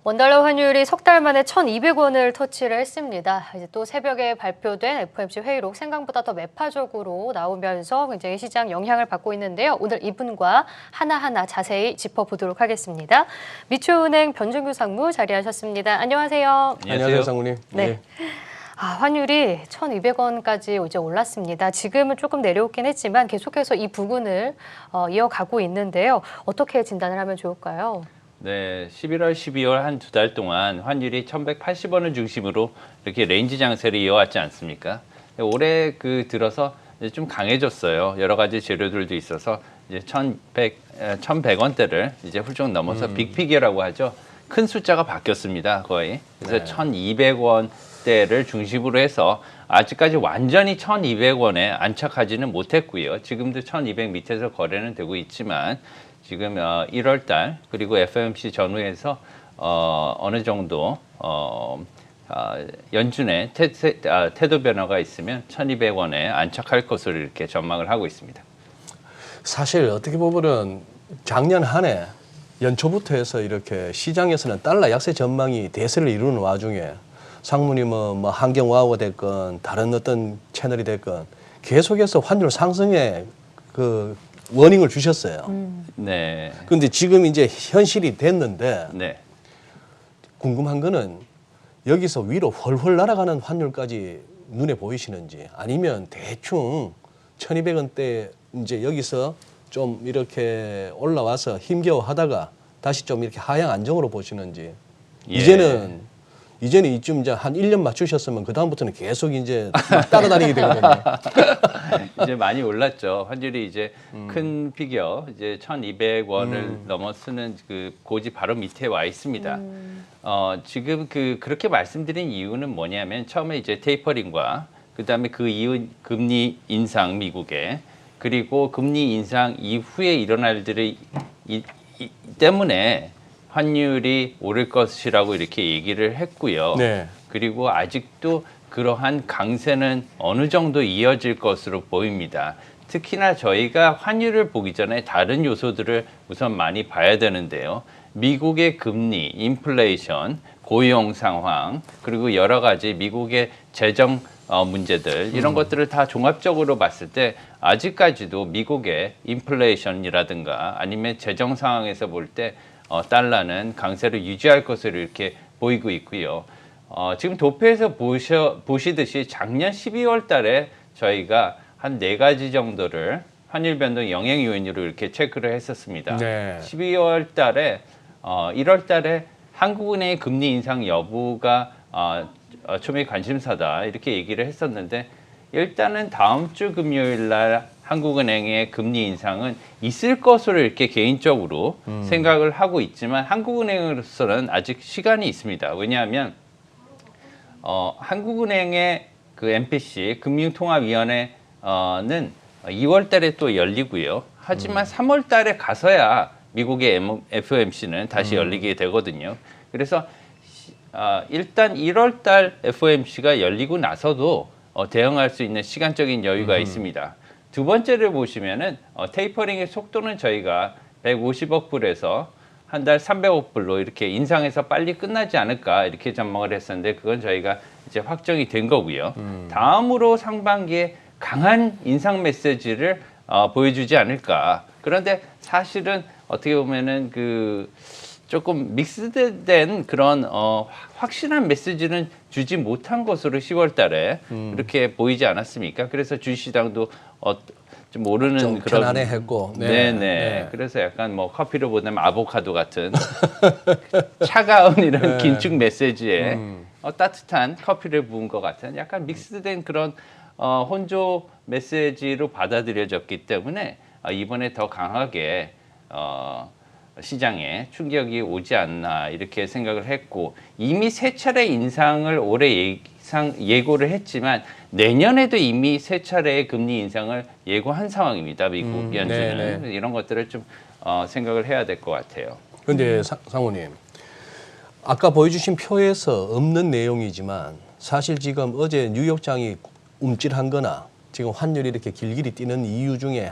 원달러 환율이 석 달 만에 1,200원을 터치를 했습니다. 이제 또 새벽에 발표된 FOMC 회의록 생각보다 더 매파적으로 나오면서 굉장히 시장 영향을 받고 있는데요. 오늘 이분과 하나하나 자세히 짚어보도록 하겠습니다. 미추은행 변준규 상무 자리하셨습니다. 안녕하세요. 안녕하세요, 상무님. 네. 환율이 1,200원까지 이제 올랐습니다. 지금은 조금 내려오긴 했지만 계속해서 이 부근을 이어가고 있는데요. 어떻게 진단을 하면 좋을까요? 네, 11월, 12월 한 2달 동안 환율이 1,180원을 중심으로 이렇게 레인지 장세를 이어왔지 않습니까? 올해 들어서 이제 좀 강해졌어요. 여러 가지 재료들도 있어서 이제 1,100원대를 이제 훌쩍 넘어서 빅피겨라고 하죠. 큰 숫자가 바뀌었습니다, 거의. 그래서 1,200원대를 중심으로 해서 아직까지 완전히 1,200원에 안착하지는 못했고요. 지금도 1,200 밑에서 거래는 되고 있지만 지금 1월 달 그리고 FOMC 전후에서 어느 정도 연준의 태도 변화가 있으면 1,200원에 안착할 것으로 이렇게 전망을 하고 있습니다. 사실 어떻게 보면은 작년 한 해 연초부터 해서 이렇게 시장에서는 달러 약세 전망이 대세를 이루는 와중에 상무님은 뭐 한경와우가 됐건 다른 어떤 채널이 됐건 계속해서 환율 상승에 워닝을 주셨어요. 네. 그런데 지금 이제 현실이 됐는데 네. 궁금한 거는 여기서 위로 훨훨 날아가는 환율까지 눈에 보이시는지 아니면 대충 1,200원대 이제 여기서 좀 이렇게 올라와서 힘겨워 하다가 다시 좀 이렇게 하향 안정으로 보시는지. 예. 이제는 이쯤 이제 한 1년 맞추셨으면 그다음부터는 계속 이제 따라다니게 되거든요. 이제 많이 올랐죠. 환율이 이제 큰 피겨 이제 1,200원을 넘어서는 그 고지 바로 밑에 와 있습니다. 지금 그렇게 말씀드린 이유는 뭐냐면 처음에 이제 테이퍼링과 그다음에 그 이후 금리 인상 미국에 그리고 금리 인상 이후에 일어날 일들이 때문에 환율이 오를 것이라고 이렇게 얘기를 했고요. 네. 그리고 아직도 그러한 강세는 어느 정도 이어질 것으로 보입니다. 특히나 저희가 환율을 보기 전에 다른 요소들을 우선 많이 봐야 되는데요. 미국의 금리, 인플레이션, 고용 상황, 그리고 여러 가지 미국의 재정 문제들 이런 것들을 다 종합적으로 봤을 때 아직까지도 미국의 인플레이션이라든가 아니면 재정 상황에서 볼 때 달러는 강세를 유지할 것으로 이렇게 보이고 있고요. 지금 도표에서 보시듯이 작년 12월 달에 저희가 한 4가지 정도를 환율 변동 영향 요인으로 이렇게 체크를 했었습니다. 네. 12월 달에 1월 달에 한국은행의 금리 인상 여부가 초미의 관심사다 이렇게 얘기를 했었는데 일단은 다음 주 금요일 날 한국은행의 금리 인상은 있을 것으로 이렇게 개인적으로 생각을 하고 있지만 한국은행으로서는 아직 시간이 있습니다. 왜냐하면 한국은행의 그 MPC 금융통화위원회는 2월 달에 또 열리고요. 하지만 3월 달에 가서야 미국의 FOMC는 다시 열리게 되거든요. 그래서 일단 1월 달 FOMC가 열리고 나서도 대응할 수 있는 시간적인 여유가 있습니다. 두 번째를 보시면은 테이퍼링의 속도는 저희가 150억 불에서 한 달 300억 불로 이렇게 인상해서 빨리 끝나지 않을까 이렇게 전망을 했었는데 그건 저희가 이제 확정이 된 거고요. 다음으로 상반기에 강한 인상 메시지를 보여주지 않을까. 그런데 사실은 어떻게 보면은 조금 믹스된 그런 확실한 메시지는 주지 못한 것으로 10월 달에 이렇게 보이지 않았습니까? 그래서 주시장도 좀 오르는 좀 그런 편안해했고. 네. 그래서 약간 뭐 커피로 보면 아보카도 같은 차가운 이런 긴축 메시지에 따뜻한 커피를 부은 것 같은 약간 믹스된 그런 혼조 메시지로 받아들여졌기 때문에 이번에 더 강하게 시장에 충격이 오지 않나 이렇게 생각을 했고 이미 3차례 인상을 올해 예고를 했지만 내년에도 이미 3차례의 금리 인상을 예고한 상황입니다. 미국 연준은. 이런 것들을 좀 생각을 해야 될 것 같아요. 그런데 상무님, 아까 보여주신 표에서 없는 내용이지만 사실 지금 어제 뉴욕장이 움찔한 거나 지금 환율이 이렇게 길길이 뛰는 이유 중에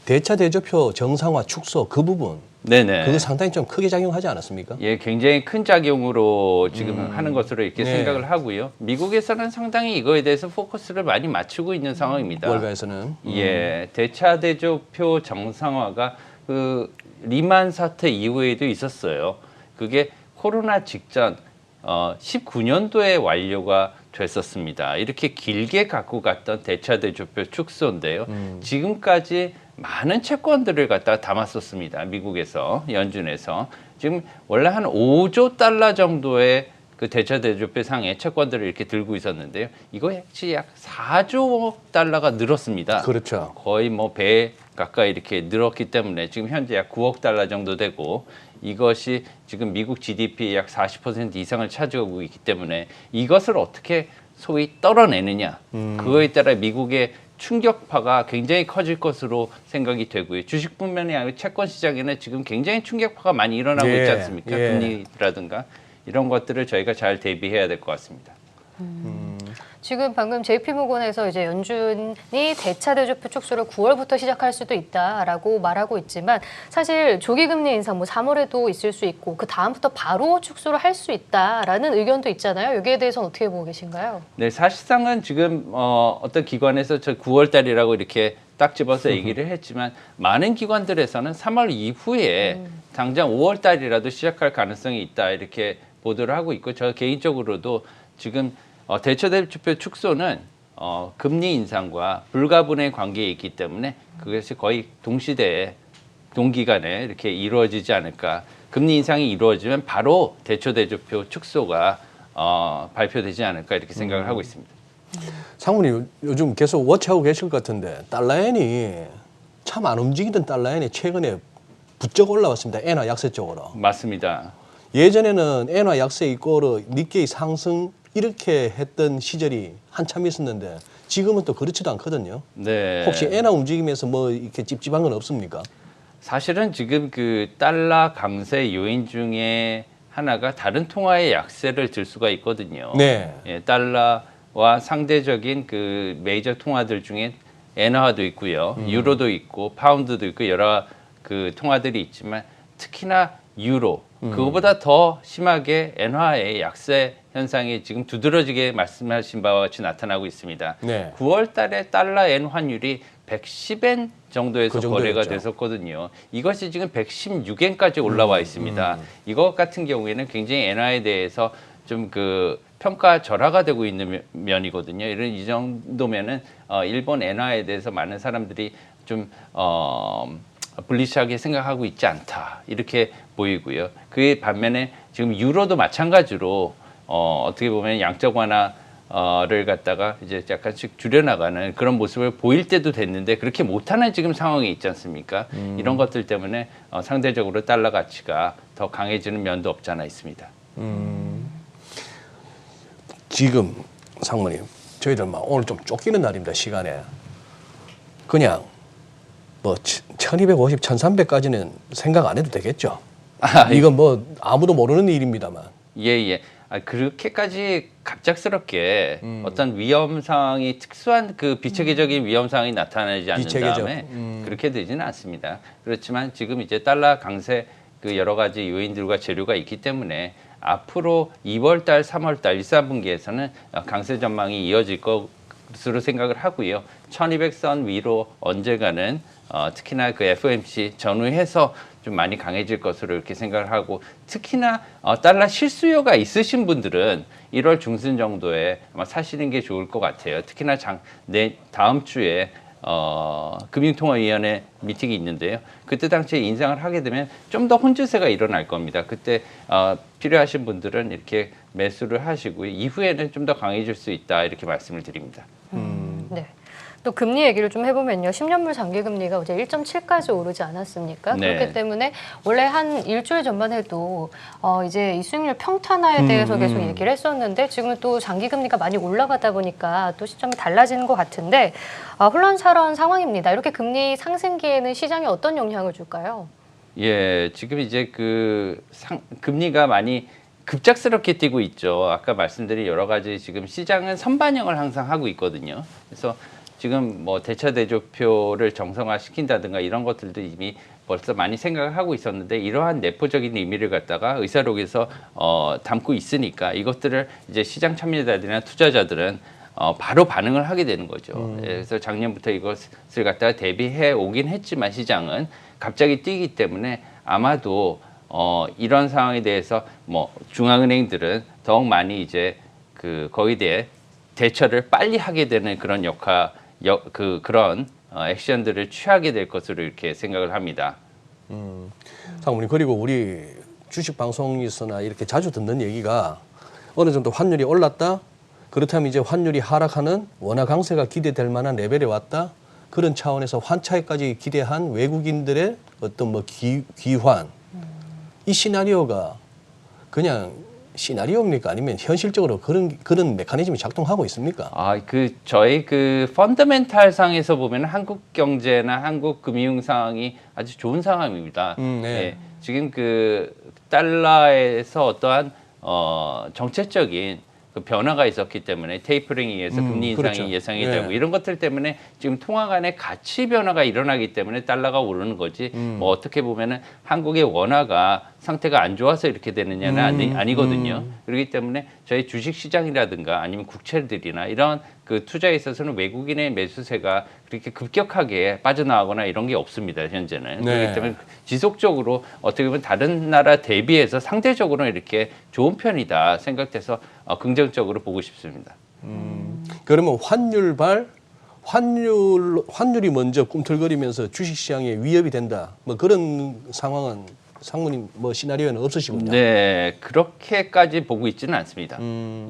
대차 대조표 정상화 축소 그 부분 네네. 그거 상당히 좀 크게 작용하지 않았습니까? 예, 굉장히 큰 작용으로 지금 하는 것으로 이렇게 네. 생각을 하고요. 미국에서는 상당히 이거에 대해서 포커스를 많이 맞추고 있는 상황입니다. 월가에서는 예, 대차 대조표 정상화가 그 리만 사태 이후에도 있었어요. 그게 코로나 직전 19년도에 완료가 됐었습니다. 이렇게 길게 갖고 갔던 대차 대조표 축소인데요. 지금까지 많은 채권들을 갖다가 담았었습니다. 미국에서 연준에서 지금 원래 한 5조 달러 정도의 그 대차 대조표 상의 채권들을 이렇게 들고 있었는데요. 이거 역시 약 4조 달러가 늘었습니다. 그렇죠. 거의 뭐 배 가까이 이렇게 늘었기 때문에 지금 현재 약 9억 달러 정도 되고 이것이 지금 미국 GDP의 약 40% 이상을 차지하고 있기 때문에 이것을 어떻게 소위 떨어내느냐 그거에 따라 미국의 충격파가 굉장히 커질 것으로 생각이 되고요. 주식뿐만이 아니라 채권 시장에는 지금 굉장히 충격파가 많이 일어나고 예, 있지 않습니까? 예. 금리라든가 이런 것들을 저희가 잘 대비해야 될 것 같습니다. 지금 방금 JP모건에서 이제 연준이 대차 대조표 축소를 9월부터 시작할 수도 있다라고 말하고 있지만 사실 조기 금리 인상 뭐 3월에도 있을 수 있고 그 다음부터 바로 축소를 할 수 있다라는 의견도 있잖아요. 여기에 대해서는 어떻게 보고 계신가요? 네, 사실상은 지금 어떤 기관에서 저 9월 달이라고 이렇게 딱 집어서 얘기를 했지만 많은 기관들에서는 3월 이후에 당장 5월 달이라도 시작할 가능성이 있다 이렇게 보도를 하고 있고 저 개인적으로도 지금 대차 대조표 축소는 금리 인상과 불가분의 관계에 있기 때문에 그것이 거의 동시대에 동기간에 이렇게 이루어지지 않을까. 금리 인상이 이루어지면 바로 대차 대조표 축소가 발표되지 않을까 이렇게 생각을 하고 있습니다. 상무님 요즘 계속 워치하고 계실 것 같은데 달러엔이 참 안 움직이던 달러엔이 최근에 부쩍 올라왔습니다. 엔화 약세 쪽으로. 맞습니다. 예전에는 엔화 약세 이꼬르 니케이 상승 이렇게 했던 시절이 한참 있었는데 지금은 또 그렇지도 않거든요. 네. 혹시 엔화 움직이면서 뭐 이렇게 찝찝한 건 없습니까? 사실은 지금 그 달러 강세 요인 중에 하나가 다른 통화의 약세를 들 수가 있거든요. 네. 예, 달러와 상대적인 그 메이저 통화들 중에 엔화도 있고요, 유로도 있고, 파운드도 있고 여러 그 통화들이 있지만 특히나 유로 그거보다 더 심하게 엔화의 약세 현상이 지금 두드러지게 말씀하신 바와 같이 나타나고 있습니다. 네. 9월 달에 달러 엔 환율이 110엔 정도에서 그 정도였죠. 거래가 됐었거든요. 이것이 지금 116엔까지 올라와 있습니다. 이것 같은 경우에는 굉장히 엔화에 대해서 좀 그 평가 절하가 되고 있는 면이거든요. 이런 이 정도면은 일본 엔화에 대해서 많은 사람들이 좀 불리시하게 생각하고 있지 않다 이렇게 보이고요. 그 반면에 지금 유로도 마찬가지로 어떻게 보면 양적 완화를 갖다가 이제 약간씩 줄여나가는 그런 모습을 보일 때도 됐는데 그렇게 못하는 지금 상황이 있지 않습니까? 이런 것들 때문에 상대적으로 달러 가치가 더 강해지는 면도 없지 않아 있습니다. 지금 상무님 저희들 막 오늘 좀 쫓기는 날입니다. 시간에 그냥 뭐 1250, 1300까지는 생각 안 해도 되겠죠. 이건 뭐 아무도 모르는 일입니다만. 예. 그렇게까지 갑작스럽게 어떤 위험 상황이 특수한 그 비체계적인 위험 상황이 나타나지 않는 비체계적. 다음에 그렇게 되지는 않습니다. 그렇지만 지금 이제 달러 강세 그 여러 가지 요인들과 재료가 있기 때문에 앞으로 2월 달, 3월 달 1, 4분기에서는 강세 전망이 이어질 것으로 생각을 하고요. 1200선 위로 언제가는 특히나 그 FOMC 전후해서 좀 많이 강해질 것으로 이렇게 생각을 하고 특히나 달러 실수요가 있으신 분들은 1월 중순 정도에 아마 사시는 게 좋을 것 같아요. 특히나 다음 주에 금융통화위원회 미팅이 있는데요. 그때 당시에 인상을 하게 되면 좀 더 혼주세가 일어날 겁니다. 그때 필요하신 분들은 이렇게 매수를 하시고요. 이후에는 좀 더 강해질 수 있다 이렇게 말씀을 드립니다. 네. 또 금리 얘기를 좀 해보면요. 10년물 장기금리가 어제 1.7까지 오르지 않았습니까? 네. 그렇기 때문에 원래 한 일주일 전만 해도 이제 이 수익률 평탄화에 대해서 계속 얘기를 했었는데 지금은 또 장기금리가 많이 올라가다 보니까 또 시점이 달라지는 것 같은데 혼란스러운 상황입니다. 이렇게 금리 상승기에는 시장에 어떤 영향을 줄까요? 예, 지금 이제 금리가 많이 급작스럽게 뛰고 있죠. 아까 말씀드린 여러 가지 지금 시장은 선반영을 항상 하고 있거든요. 그래서 지금 뭐 대차 대조표를 정상화 시킨다든가 이런 것들도 이미 벌써 많이 생각을 하고 있었는데 이러한 내포적인 의미를 갖다가 의사록에서 담고 있으니까 이것들을 이제 시장 참여자들이나 투자자들은 바로 반응을 하게 되는 거죠. 그래서 작년부터 이것을 갖다가 대비해 오긴 했지만 시장은 갑자기 뛰기 때문에 아마도 이런 상황에 대해서 뭐 중앙은행들은 더욱 많이 이제 거기에 대해 대처를 빨리 하게 되는 그런 그런 액션들을 취하게 될 것으로 이렇게 생각을 합니다. 상무님, 그리고 우리 주식 방송에서나 이렇게 자주 듣는 얘기가 어느 정도 환율이 올랐다. 그렇다면 이제 환율이 하락하는 원화 강세가 기대될 만한 레벨에 왔다. 그런 차원에서 환차익까지 기대한 외국인들의 어떤 뭐 귀환. 이 시나리오가 그냥 시나리오입니까? 아니면 현실적으로 그런 메커니즘이 작동하고 있습니까? 저희 펀더멘탈 상에서 보면 한국 경제나 한국 금융 상황이 아주 좋은 상황입니다. 네. 예, 지금 달러에서 어떠한 정책적인 변화가 있었기 때문에 테이퍼링에 의해서 금리 인상이 그렇죠. 예상이 네. 되고 이런 것들 때문에 지금 통화 간의 가치 변화가 일어나기 때문에 달러가 오르는 거지. 뭐 어떻게 보면은 한국의 원화가 상태가 안 좋아서 이렇게 되느냐는 아니거든요. 그렇기 때문에 저희 주식 시장이라든가 아니면 국채들이나 이런 투자에 있어서는 외국인의 매수세가 그렇게 급격하게 빠져나가거나 이런 게 없습니다. 현재는. 네. 그렇기 때문에 지속적으로 어떻게 보면 다른 나라 대비해서 상대적으로 이렇게 좋은 편이다 생각돼서 긍정적으로 보고 싶습니다. 그러면 환율이 먼저 꿈틀거리면서 주식시장에 위협이 된다. 뭐 그런 상황은 상무님 뭐 시나리오에는 없으시군요. 네, 그렇게까지 보고 있지는 않습니다.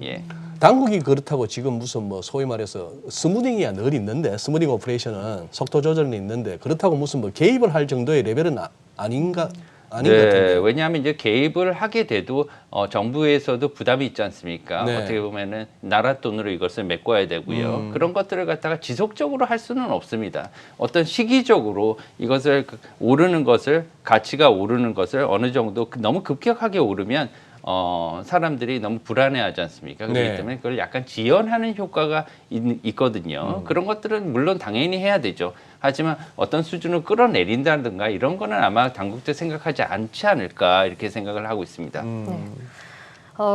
예. 당국이 그렇다고 지금 무슨 뭐 소위 말해서 스무딩이야 늘 있는데 스무딩 오퍼레이션은 속도 조절은 있는데 그렇다고 무슨 뭐 개입을 할 정도의 레벨은 아닌 것 같은데. 왜냐하면 이제 개입을 하게 돼도 정부에서도 부담이 있지 않습니까? 네. 어떻게 보면은 나라 돈으로 이것을 메꿔야 되고요. 그런 것들을 갖다가 지속적으로 할 수는 없습니다. 어떤 시기적으로 이것을 오르는 것을 가치가 오르는 것을 어느 정도 너무 급격하게 오르면 사람들이 너무 불안해하지 않습니까? 그렇기 네. 때문에 그걸 약간 지연하는 효과가 있거든요. 그런 것들은 물론 당연히 해야 되죠. 하지만 어떤 수준을 끌어내린다든가 이런 거는 아마 당국도 생각하지 않지 않을까 이렇게 생각을 하고 있습니다.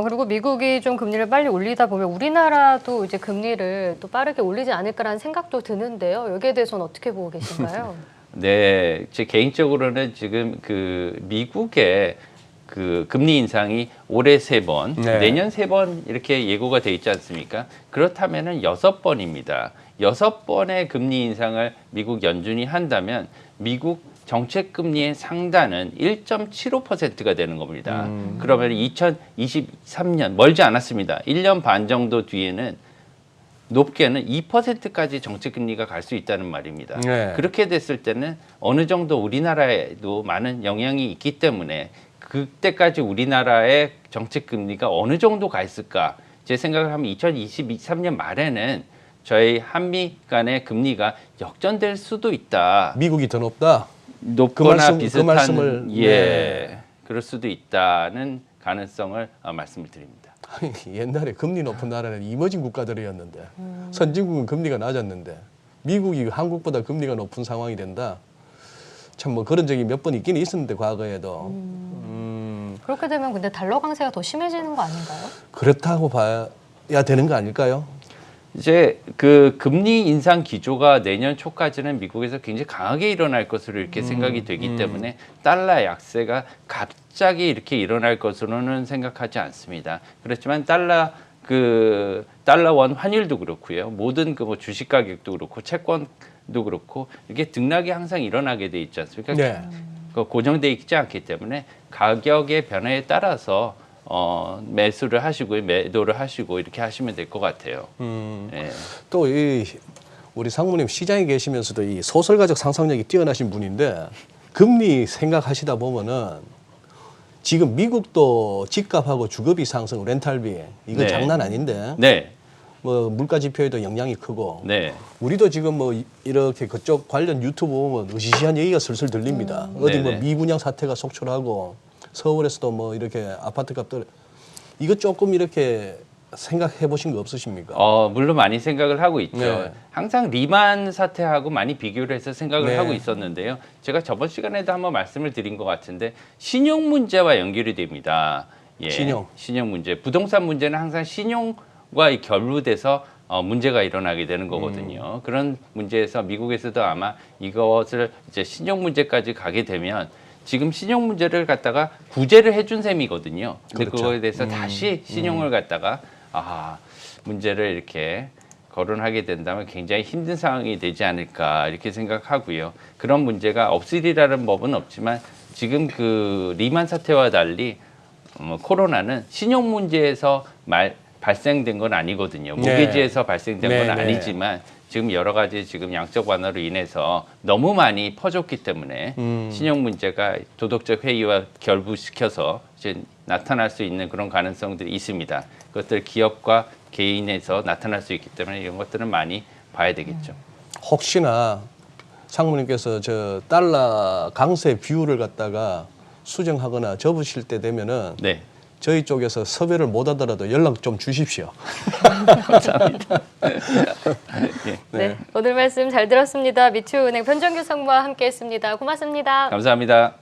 그리고 미국이 좀 금리를 빨리 올리다 보면 우리나라도 이제 금리를 또 빠르게 올리지 않을까라는 생각도 드는데요. 여기에 대해서는 어떻게 보고 계신가요? 네, 제 개인적으로는 지금 미국의 금리 인상이 올해 3번, 네. 내년 3번 이렇게 예고가 돼 있지 않습니까? 그렇다면은 6번입니다. 6번의 금리 인상을 미국 연준이 한다면 미국 정책 금리의 상단은 1.75%가 되는 겁니다. 그러면 2023년 멀지 않았습니다. 1년 반 정도 뒤에는 높게는 2%까지 정책 금리가 갈 수 있다는 말입니다. 네. 그렇게 됐을 때는 어느 정도 우리나라에도 많은 영향이 있기 때문에 그때까지 우리나라의 정책 금리가 어느 정도 가 있을까? 제 생각을 하면 2023년 말에는 저희 한미 간의 금리가 역전될 수도 있다. 미국이 더 높다. 높거나 비슷한 말씀을 그럴 수도 있다는 가능성을 말씀을 드립니다. 옛날에 금리 높은 나라는 이머징 국가들이었는데 선진국은 금리가 낮았는데 미국이 한국보다 금리가 높은 상황이 된다. 참 뭐 그런 적이 몇 번 있긴 있었는데 과거에도 그렇게 되면 근데 달러 강세가 더 심해지는 거 아닌가요? 그렇다고 봐야 되는 거 아닐까요? 이제 금리 인상 기조가 내년 초까지는 미국에서 굉장히 강하게 일어날 것으로 이렇게 생각이 되기 때문에 달러 약세가 갑자기 이렇게 일어날 것으로는 생각하지 않습니다. 그렇지만 달러 원 환율도 그렇고요. 모든 뭐 주식 가격도 그렇고 채권도 그렇고 이게 등락이 항상 일어나게 돼 있지 않습니까? 네. 고정돼 있지 않기 때문에 가격의 변화에 따라서 매수를 하시고 매도를 하시고 이렇게 하시면 될 것 같아요. 예. 또 우리 상무님 시장에 계시면서도 이 소설가적 상상력이 뛰어나신 분인데 금리 생각하시다 보면은 지금 미국도 집값하고 주거비 상승, 렌탈비 이거 네. 장난 아닌데 네, 뭐 물가 지표에도 영향이 크고 네, 우리도 지금 뭐 이렇게 그쪽 관련 유튜브 보면 으시시한 얘기가 슬슬 들립니다. 어디 뭐 네네. 미분양 사태가 속출하고 서울에서도 뭐 이렇게 아파트 값들 이거 조금 이렇게 생각해 보신 거 없으십니까? 물론 많이 생각을 하고 있죠. 네. 항상 리만 사태하고 많이 비교를 해서 생각을 네. 하고 있었는데요. 제가 저번 시간에도 한번 말씀을 드린 것 같은데 신용 문제와 연결이 됩니다. 예, 신용 문제. 부동산 문제는 항상 신용과 결부돼서 문제가 일어나게 되는 거거든요. 그런 문제에서 미국에서도 아마 이것을 이제 신용 문제까지 가게 되면 지금 신용 문제를 갖다가 구제를 해준 셈이거든요. 근데 그렇죠. 그거에 대해서 다시 신용을 갖다가 문제를 이렇게 거론하게 된다면 굉장히 힘든 상황이 되지 않을까 이렇게 생각하고요. 그런 문제가 없으리라는 법은 없지만 지금 그 리만 사태와 달리 코로나는 신용 문제에서 발생된 건 아니거든요. 네. 모기지에서 발생된 건 네, 네. 아니지만 지금 여러 가지 지금 양적 완화로 인해서 너무 많이 퍼졌기 때문에 신용 문제가 도덕적 회의와 결부시켜서 이제 나타날 수 있는 그런 가능성들이 있습니다. 그것들 기업과 개인에서 나타날 수 있기 때문에 이런 것들은 많이 봐야 되겠죠. 혹시나 상무님께서 저 달러 강세 비율을 갖다가 수정하거나 접으실 때 되면은 네. 저희 쪽에서 섭외를 못 하더라도 연락 좀 주십시오. 네. 오늘 말씀 잘 들었습니다. 미투은행 변정규 상무와 함께했습니다. 고맙습니다. 감사합니다.